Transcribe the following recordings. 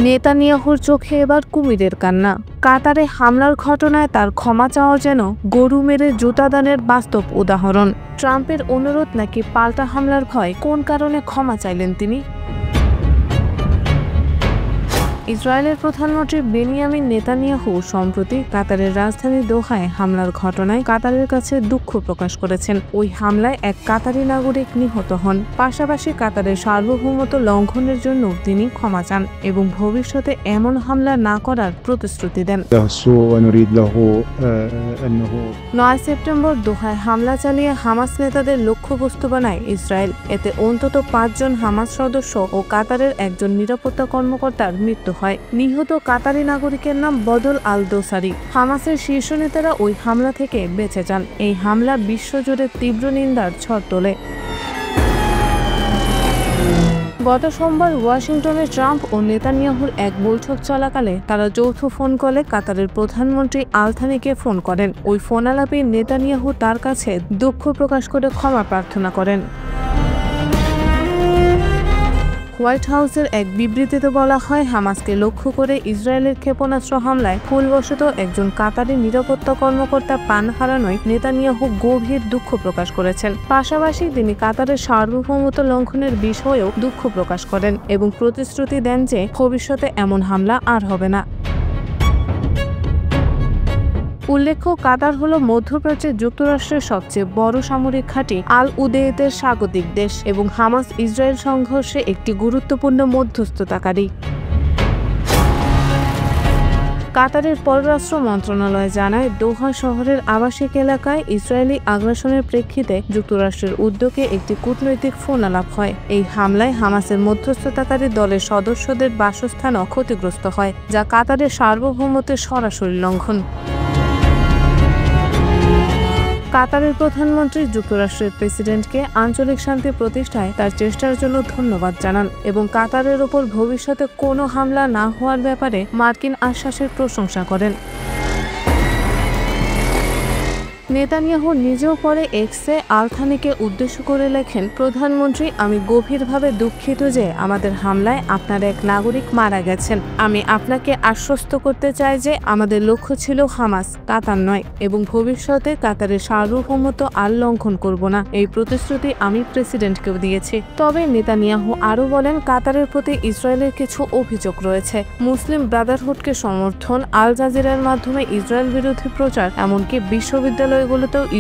নেতানিয়াহুর চোখে এবার কুমিরের কান্না। কাতারে হামলার ঘটনায় তার ক্ষমা চাওয়া যেন গরু মেরে জুতাদানের বাস্তব উদাহরণ। ট্রাম্পের অনুরোধ নাকি পাল্টা হামলার ভয়? কোন কারণে ক্ষমা চাইলেন তিনি? ইসরায়েলের প্রধানমন্ত্রী বেনিয়ামিন নেতানিয়াহু সম্প্রতি কাতারের রাজধানী দোহায় হামলার ঘটনায় কাতারের কাছে দুঃখ প্রকাশ করেছেন। ওই হামলায় এক কাতারি নাগরিক নিহত হন। পাশাপাশি কাতারের সার্বভৌমত্ব লঙ্ঘনের জন্য তিনি ক্ষমা চান এবং ভবিষ্যতে এমন হামলা না করার প্রতিশ্রুতি দেন। 9 সেপ্টেম্বর দোহায় হামলা চালিয়ে হামাস নেতাদের লক্ষ্যবস্তু বানায় ইসরায়েল। এতে অন্তত 5 জন হামাস সদস্য ও কাতারের একজন নিরাপত্তা কর্মকর্তার মৃত্যু হয়। নিহত কাতারি নাগরিকের নাম বদল আল দোসারি। হামাসের শীর্ষ নেতারা ওই হামলা থেকে বেঁচে যান। এই হামলা বিশ্বজুড়ে তীব্র নিন্দার ঝড় তোলে। গত সোমবার ওয়াশিংটনে ট্রাম্প ও নেতানিয়াহুর এক বৈঠক চলাকালে তারা যৌথ ফোন কলে কাতারের প্রধানমন্ত্রী আল থানিকে ফোন করেন। ওই ফোনালাপে নেতানিয়াহু তার কাছে দুঃখ প্রকাশ করে ক্ষমা প্রার্থনা করেন। হোয়াইট হাউসের এক বিবৃতিতে বলা হয়, হামাসকে লক্ষ্য করে ইসরায়েলের ক্ষেপণাস্ত্র হামলায় ভুলবশত একজন কাতারি নিরাপত্তা কর্মকর্তা প্রাণ হারানোয় নেতানিয়াহু গভীর দুঃখ প্রকাশ করেছেন। পাশাপাশি তিনি কাতারের সার্বভৌমত্ব লঙ্ঘনের বিষয়েও দুঃখ প্রকাশ করেন এবং প্রতিশ্রুতি দেন যে ভবিষ্যতে এমন হামলা আর হবে না। উল্লেখ্য, কাতার হল মধ্যপ্রাচ্যে যুক্তরাষ্ট্রের সবচেয়ে বড় সামরিক ঘাঁটি, আল উদেয়দের স্বাগতিক দেশ এবং হামাস ইসরায়েল সংঘর্ষে একটি গুরুত্বপূর্ণ মধ্যস্থতাকারী। কাতারের পররাষ্ট্র মন্ত্রণালয় জানায়, দোহা শহরের আবাসিক এলাকায় ইসরায়েলি আগ্রাসনের প্রেক্ষিতে যুক্তরাষ্ট্রের উদ্যোগে একটি কূটনৈতিক ফোন আলাপ হয়। এই হামলায় হামাসের মধ্যস্থতাকারী দলের সদস্যদের বাসস্থানও ক্ষতিগ্রস্ত হয়, যা কাতারের সার্বভৌমত্বের সরাসরি লঙ্ঘন। কাতারের প্রধানমন্ত্রী যুক্তরাষ্ট্রের প্রেসিডেন্টকে আঞ্চলিক শান্তি প্রতিষ্ঠায় তার চেষ্টার জন্য ধন্যবাদ জানান এবং কাতারের ওপর ভবিষ্যতে কোনো হামলা না হওয়ার ব্যাপারে মার্কিন আশ্বাসের প্রশংসা করেন। নেতানিয়াহু নিজেও পরে এক্সে আল থানিকে উদ্দেশ্য করে লেখেন, প্রধানমন্ত্রী, আমি গভীরভাবে দুঃখিত যে আমাদের হামলায় আপনার এক নাগরিক মারা গেছেন। আমি আপনাকে আশ্বস্ত করতে চাই যে আমাদের লক্ষ্য ছিল হামাস, কাতার নয়, এবং ভবিষ্যতে কাতারের সার্বভৌমত্ব আর লঙ্ঘন করব না। এই প্রতিশ্রুতি আমি প্রেসিডেন্টকেও দিয়েছি। তবে নেতানিয়াহু আরও বলেন, কাতারের প্রতি ইসরায়েলের কিছু অভিযোগ রয়েছে। মুসলিম ব্রাদারহুডকে সমর্থন, আল জাজিরার মাধ্যমে ইসরায়েল বিরোধী প্রচার, এমনকি বিশ্ববিদ্যালয়গুলোতেও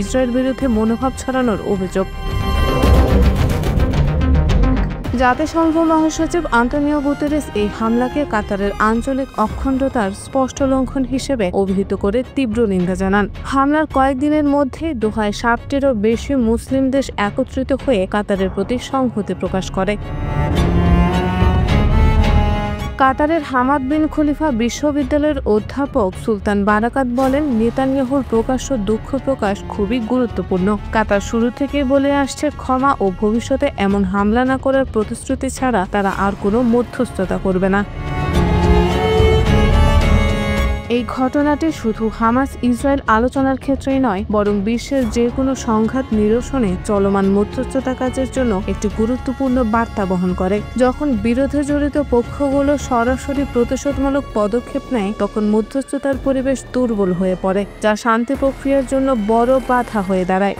ইসরায়েল বিরুদ্ধে মনোভাব ছড়ানোর অভিযোগ। জাতিসংঘ মহাসচিব আন্তোনিও গুতেরেস এই হামলাকে কাতারের আঞ্চলিক অখণ্ডতার স্পষ্ট লঙ্ঘন হিসেবে অভিহিত করে তীব্র নিন্দা জানান। হামলার কয়েকদিনের মধ্যে দোহায় 60টিরও বেশি মুসলিম দেশ একত্রিত হয়ে কাতারের প্রতি সংহতি প্রকাশ করে। কাতারের হামাদ বিন খলিফা বিশ্ববিদ্যালয়ের অধ্যাপক সুলতান বারাকাত বলেন, নেতানিয়াহুর প্রকাশ্য দুঃখ প্রকাশ খুবই গুরুত্বপূর্ণ। কাতার শুরু থেকেই বলে আসছে, ক্ষমা ও ভবিষ্যতে এমন হামলা না করার প্রতিশ্রুতি ছাড়া তারা আর কোনো মধ্যস্থতা করবে না। এই ঘটনাটি শুধু হামাস ইসরায়েল আলোচনার ক্ষেত্রেই নয়, বরং বিশ্বের যে কোনো সংঘাত নিরসনে চলমান মধ্যস্থতা কাজের জন্য একটি গুরুত্বপূর্ণ বার্তা বহন করে। যখন বিরোধে জড়িত পক্ষগুলো সরাসরি প্রতিশোধমূলক পদক্ষেপ নেয়, তখন মধ্যস্থতার পরিবেশ দুর্বল হয়ে পড়ে, যা শান্তি প্রক্রিয়ার জন্য বড় বাধা হয়ে দাঁড়ায়।